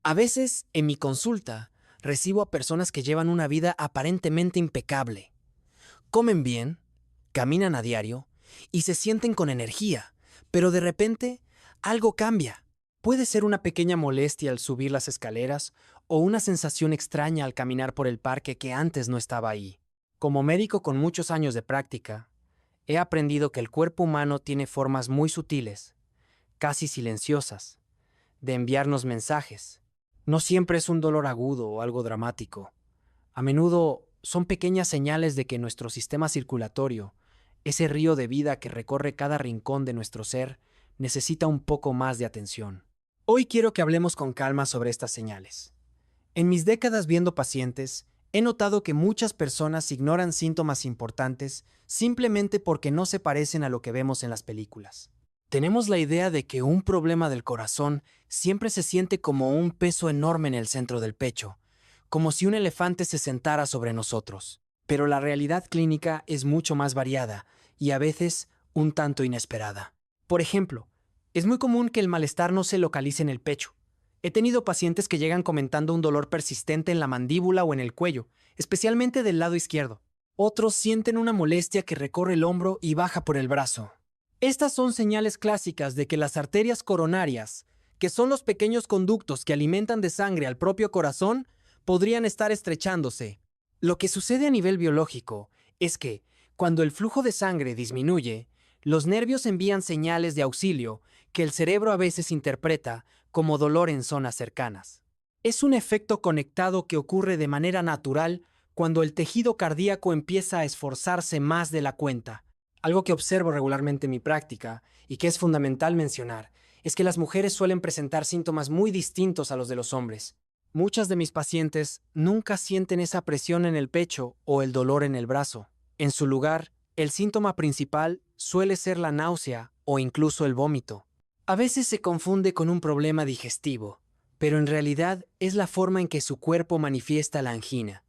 A veces, en mi consulta, recibo a personas que llevan una vida aparentemente impecable. Comen bien, caminan a diario y se sienten con energía, pero de repente algo cambia. Puede ser una pequeña molestia al subir las escaleras o una sensación extraña al caminar por el parque que antes no estaba ahí. Como médico con muchos años de práctica, he aprendido que el cuerpo humano tiene formas muy sutiles, casi silenciosas, de enviarnos mensajes. No siempre es un dolor agudo o algo dramático. A menudo son pequeñas señales de que nuestro sistema circulatorio, ese río de vida que recorre cada rincón de nuestro ser, necesita un poco más de atención. Hoy quiero que hablemos con calma sobre estas señales. En mis décadas viendo pacientes, he notado que muchas personas ignoran síntomas importantes simplemente porque no se parecen a lo que vemos en las películas. Tenemos la idea de que un problema del corazón siempre se siente como un peso enorme en el centro del pecho, como si un elefante se sentara sobre nosotros. Pero la realidad clínica es mucho más variada y a veces un tanto inesperada. Por ejemplo, es muy común que el malestar no se localice en el pecho. He tenido pacientes que llegan comentando un dolor persistente en la mandíbula o en el cuello, especialmente del lado izquierdo. Otros sienten una molestia que recorre el hombro y baja por el brazo. Estas son señales clásicas de que las arterias coronarias, que son los pequeños conductos que alimentan de sangre al propio corazón, podrían estar estrechándose. Lo que sucede a nivel biológico es que, cuando el flujo de sangre disminuye, los nervios envían señales de auxilio que el cerebro a veces interpreta como dolor en zonas cercanas. Es un efecto conectado que ocurre de manera natural cuando el tejido cardíaco empieza a esforzarse más de la cuenta. Algo que observo regularmente en mi práctica y que es fundamental mencionar es que las mujeres suelen presentar síntomas muy distintos a los de los hombres. Muchas de mis pacientes nunca sienten esa presión en el pecho o el dolor en el brazo. En su lugar, el síntoma principal suele ser la náusea o incluso el vómito. A veces se confunde con un problema digestivo, pero en realidad es la forma en que su cuerpo manifiesta la angina,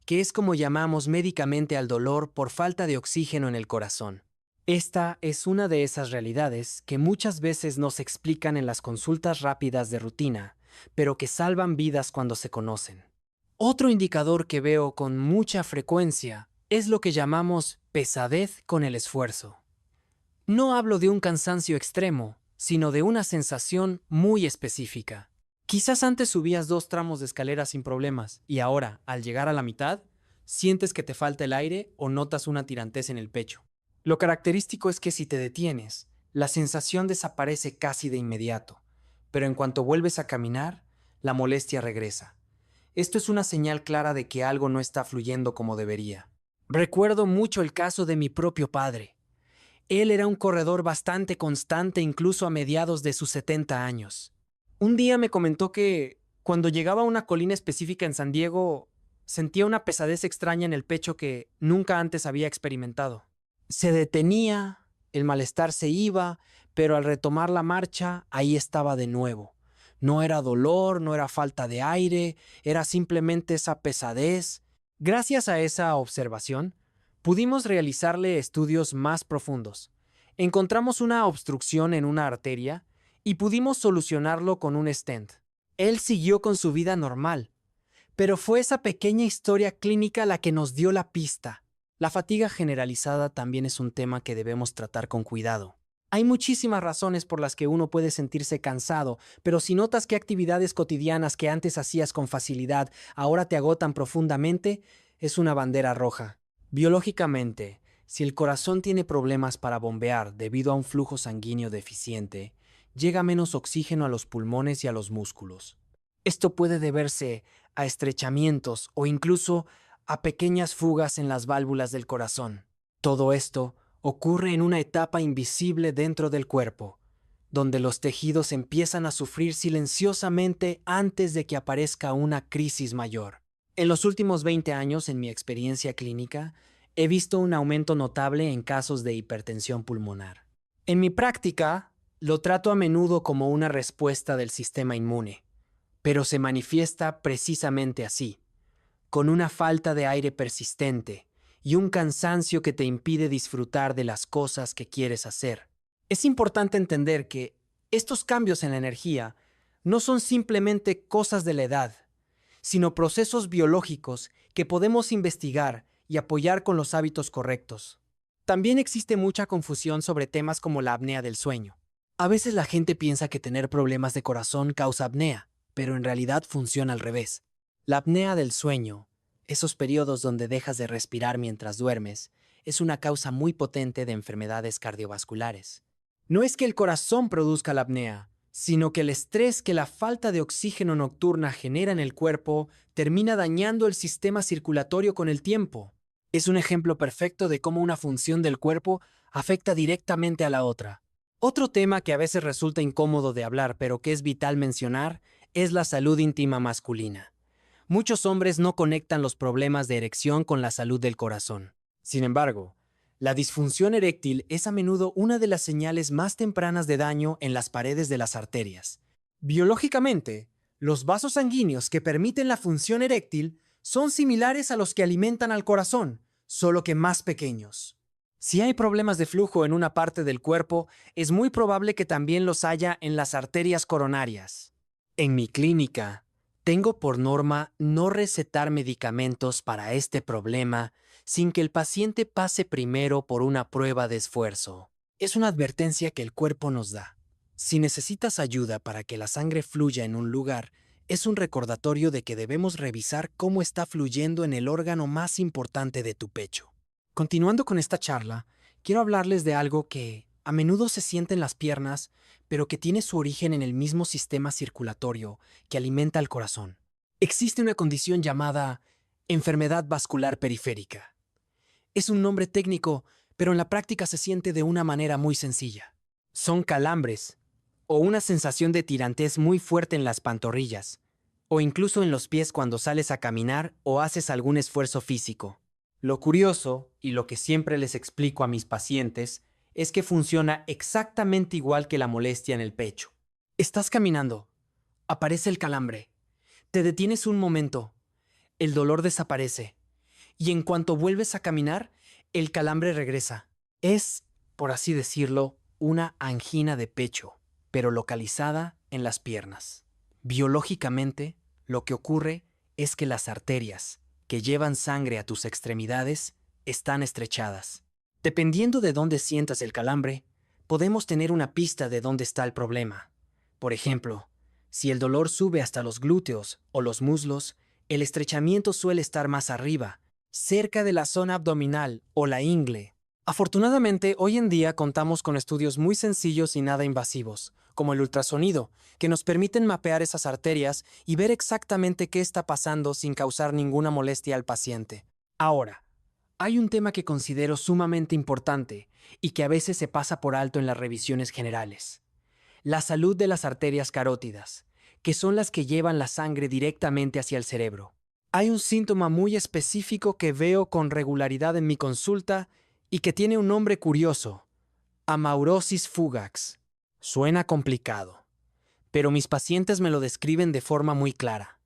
que es como llamamos médicamente al dolor por falta de oxígeno en el corazón. Esta es una de esas realidades que muchas veces no se explican en las consultas rápidas de rutina, pero que salvan vidas cuando se conocen. Otro indicador que veo con mucha frecuencia es lo que llamamos pesadez con el esfuerzo. No hablo de un cansancio extremo, sino de una sensación muy específica. Quizás antes subías 2 tramos de escalera sin problemas y ahora, al llegar a la mitad, sientes que te falta el aire o notas una tirantez en el pecho. Lo característico es que si te detienes, la sensación desaparece casi de inmediato, pero en cuanto vuelves a caminar, la molestia regresa. Esto es una señal clara de que algo no está fluyendo como debería. Recuerdo mucho el caso de mi propio padre. Él era un corredor bastante constante incluso a mediados de sus 70 años. Un día me comentó que, cuando llegaba a una colina específica en San Diego, sentía una pesadez extraña en el pecho que nunca antes había experimentado. Se detenía, el malestar se iba, pero al retomar la marcha, ahí estaba de nuevo. No era dolor, no era falta de aire, era simplemente esa pesadez. Gracias a esa observación, pudimos realizarle estudios más profundos. Encontramos una obstrucción en una arteria y pudimos solucionarlo con un stent. Él siguió con su vida normal, pero fue esa pequeña historia clínica la que nos dio la pista. La fatiga generalizada también es un tema que debemos tratar con cuidado. Hay muchísimas razones por las que uno puede sentirse cansado, pero si notas que actividades cotidianas que antes hacías con facilidad ahora te agotan profundamente, es una bandera roja. Biológicamente, si el corazón tiene problemas para bombear debido a un flujo sanguíneo deficiente, llega menos oxígeno a los pulmones y a los músculos. Esto puede deberse a estrechamientos o incluso a pequeñas fugas en las válvulas del corazón. Todo esto ocurre en una etapa invisible dentro del cuerpo, donde los tejidos empiezan a sufrir silenciosamente antes de que aparezca una crisis mayor. En los últimos 20 años, en mi experiencia clínica, he visto un aumento notable en casos de hipertensión pulmonar. En mi práctica, lo trato a menudo como una respuesta del sistema inmune, pero se manifiesta precisamente así, con una falta de aire persistente y un cansancio que te impide disfrutar de las cosas que quieres hacer. Es importante entender que estos cambios en la energía no son simplemente cosas de la edad, sino procesos biológicos que podemos investigar y apoyar con los hábitos correctos. También existe mucha confusión sobre temas como la apnea del sueño. A veces la gente piensa que tener problemas de corazón causa apnea, pero en realidad funciona al revés. La apnea del sueño, esos periodos donde dejas de respirar mientras duermes, es una causa muy potente de enfermedades cardiovasculares. No es que el corazón produzca la apnea, sino que el estrés que la falta de oxígeno nocturna genera en el cuerpo termina dañando el sistema circulatorio con el tiempo. Es un ejemplo perfecto de cómo una función del cuerpo afecta directamente a la otra. Otro tema que a veces resulta incómodo de hablar, pero que es vital mencionar, es la salud íntima masculina. Muchos hombres no conectan los problemas de erección con la salud del corazón. Sin embargo, la disfunción eréctil es a menudo una de las señales más tempranas de daño en las paredes de las arterias. Biológicamente, los vasos sanguíneos que permiten la función eréctil son similares a los que alimentan al corazón, solo que más pequeños. Si hay problemas de flujo en una parte del cuerpo, es muy probable que también los haya en las arterias coronarias. En mi clínica, tengo por norma no recetar medicamentos para este problema sin que el paciente pase primero por una prueba de esfuerzo. Es una advertencia que el cuerpo nos da. Si necesitas ayuda para que la sangre fluya en un lugar, es un recordatorio de que debemos revisar cómo está fluyendo en el órgano más importante de tu pecho. Continuando con esta charla, quiero hablarles de algo que a menudo se siente en las piernas, pero que tiene su origen en el mismo sistema circulatorio que alimenta al corazón. Existe una condición llamada enfermedad vascular periférica. Es un nombre técnico, pero en la práctica se siente de una manera muy sencilla. Son calambres, o una sensación de tirantez muy fuerte en las pantorrillas, o incluso en los pies cuando sales a caminar o haces algún esfuerzo físico. Lo curioso, y lo que siempre les explico a mis pacientes, es que funciona exactamente igual que la molestia en el pecho. Estás caminando, aparece el calambre, te detienes un momento, el dolor desaparece, y en cuanto vuelves a caminar, el calambre regresa. Es, por así decirlo, una angina de pecho, pero localizada en las piernas. Biológicamente, lo que ocurre es que las arterias, que llevan sangre a tus extremidades, están estrechadas. Dependiendo de dónde sientas el calambre, podemos tener una pista de dónde está el problema. Por ejemplo, si el dolor sube hasta los glúteos o los muslos, el estrechamiento suele estar más arriba, cerca de la zona abdominal o la ingle. Afortunadamente, hoy en día contamos con estudios muy sencillos y nada invasivos, como el ultrasonido, que nos permiten mapear esas arterias y ver exactamente qué está pasando sin causar ninguna molestia al paciente. Ahora, hay un tema que considero sumamente importante y que a veces se pasa por alto en las revisiones generales: la salud de las arterias carótidas, que son las que llevan la sangre directamente hacia el cerebro. Hay un síntoma muy específico que veo con regularidad en mi consulta y que tiene un nombre curioso: amaurosis fugax. Suena complicado, pero mis pacientes me lo describen de forma muy clara.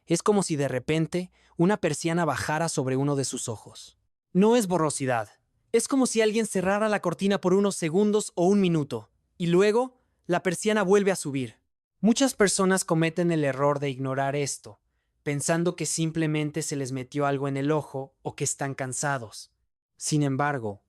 Es como si de repente una persiana bajara sobre uno de sus ojos. No es borrosidad. Es como si alguien cerrara la cortina por unos segundos o un minuto, y luego la persiana vuelve a subir. Muchas personas cometen el error de ignorar esto, pensando que simplemente se les metió algo en el ojo o que están cansados. Sin embargo,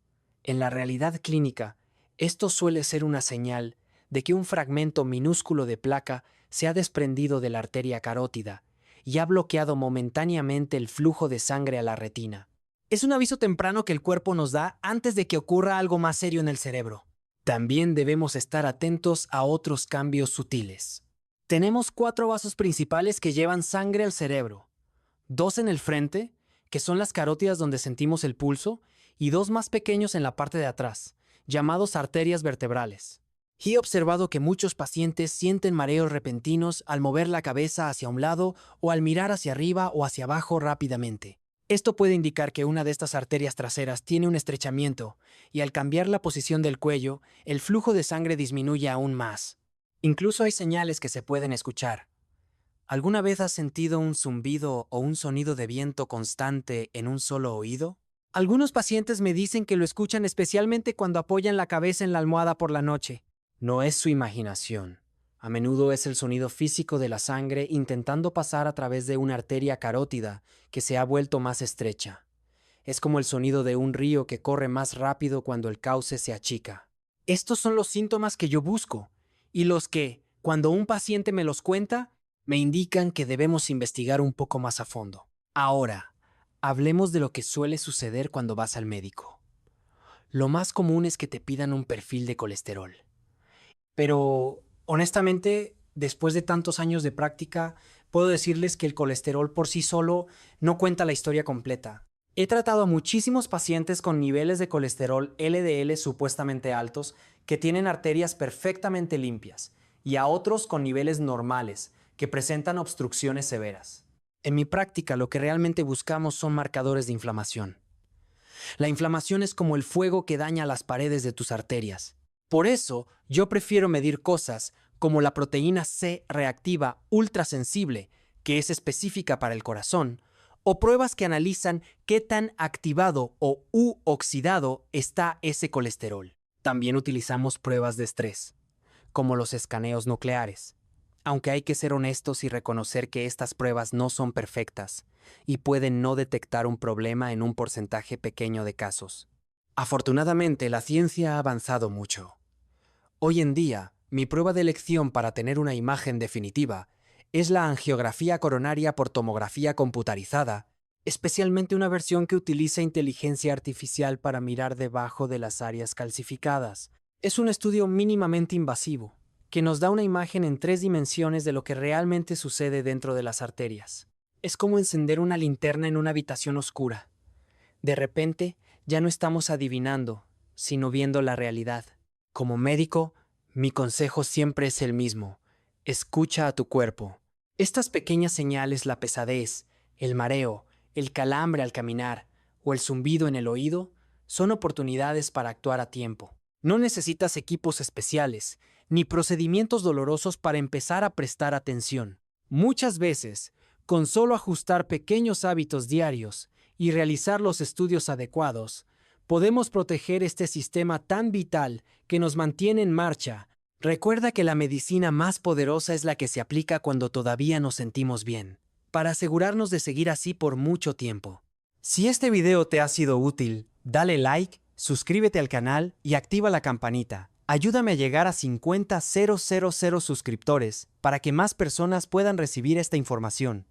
en la realidad clínica, esto suele ser una señal de que un fragmento minúsculo de placa se ha desprendido de la arteria carótida y ha bloqueado momentáneamente el flujo de sangre a la retina. Es un aviso temprano que el cuerpo nos da antes de que ocurra algo más serio en el cerebro. También debemos estar atentos a otros cambios sutiles. Tenemos 4 vasos principales que llevan sangre al cerebro. 2 en el frente, que son las carótidas donde sentimos el pulso, y 2 más pequeños en la parte de atrás, llamados arterias vertebrales. Y he observado que muchos pacientes sienten mareos repentinos al mover la cabeza hacia un lado o al mirar hacia arriba o hacia abajo rápidamente. Esto puede indicar que una de estas arterias traseras tiene un estrechamiento y al cambiar la posición del cuello, el flujo de sangre disminuye aún más. Incluso hay señales que se pueden escuchar. ¿Alguna vez has sentido un zumbido o un sonido de viento constante en un solo oído? Algunos pacientes me dicen que lo escuchan especialmente cuando apoyan la cabeza en la almohada por la noche. No es su imaginación. A menudo es el sonido físico de la sangre intentando pasar a través de una arteria carótida que se ha vuelto más estrecha. Es como el sonido de un río que corre más rápido cuando el cauce se achica. Estos son los síntomas que yo busco, y los que, cuando un paciente me los cuenta, me indican que debemos investigar un poco más a fondo. Ahora, hablemos de lo que suele suceder cuando vas al médico. Lo más común es que te pidan un perfil de colesterol. Pero, honestamente, después de tantos años de práctica, puedo decirles que el colesterol por sí solo no cuenta la historia completa. He tratado a muchísimos pacientes con niveles de colesterol LDL supuestamente altos que tienen arterias perfectamente limpias, y a otros con niveles normales que presentan obstrucciones severas. En mi práctica, lo que realmente buscamos son marcadores de inflamación. La inflamación es como el fuego que daña las paredes de tus arterias. Por eso, yo prefiero medir cosas como la proteína C reactiva ultrasensible, que es específica para el corazón, o pruebas que analizan qué tan activado o oxidado está ese colesterol. También utilizamos pruebas de estrés, como los escaneos nucleares, aunque hay que ser honestos y reconocer que estas pruebas no son perfectas y pueden no detectar un problema en un porcentaje pequeño de casos. Afortunadamente, la ciencia ha avanzado mucho. Hoy en día, mi prueba de elección para tener una imagen definitiva es la angiografía coronaria por tomografía computarizada, especialmente una versión que utiliza inteligencia artificial para mirar debajo de las áreas calcificadas. Es un estudio mínimamente invasivo, que nos da una imagen en 3 dimensiones de lo que realmente sucede dentro de las arterias. Es como encender una linterna en una habitación oscura. De repente, ya no estamos adivinando, sino viendo la realidad. Como médico, mi consejo siempre es el mismo: escucha a tu cuerpo. Estas pequeñas señales, la pesadez, el mareo, el calambre al caminar o el zumbido en el oído, son oportunidades para actuar a tiempo. No necesitas equipos especiales, ni procedimientos dolorosos para empezar a prestar atención. Muchas veces, con solo ajustar pequeños hábitos diarios y realizar los estudios adecuados, podemos proteger este sistema tan vital que nos mantiene en marcha. Recuerda que la medicina más poderosa es la que se aplica cuando todavía nos sentimos bien, para asegurarnos de seguir así por mucho tiempo. Si este video te ha sido útil, dale like, suscríbete al canal y activa la campanita. Ayúdame a llegar a 50,000 suscriptores para que más personas puedan recibir esta información.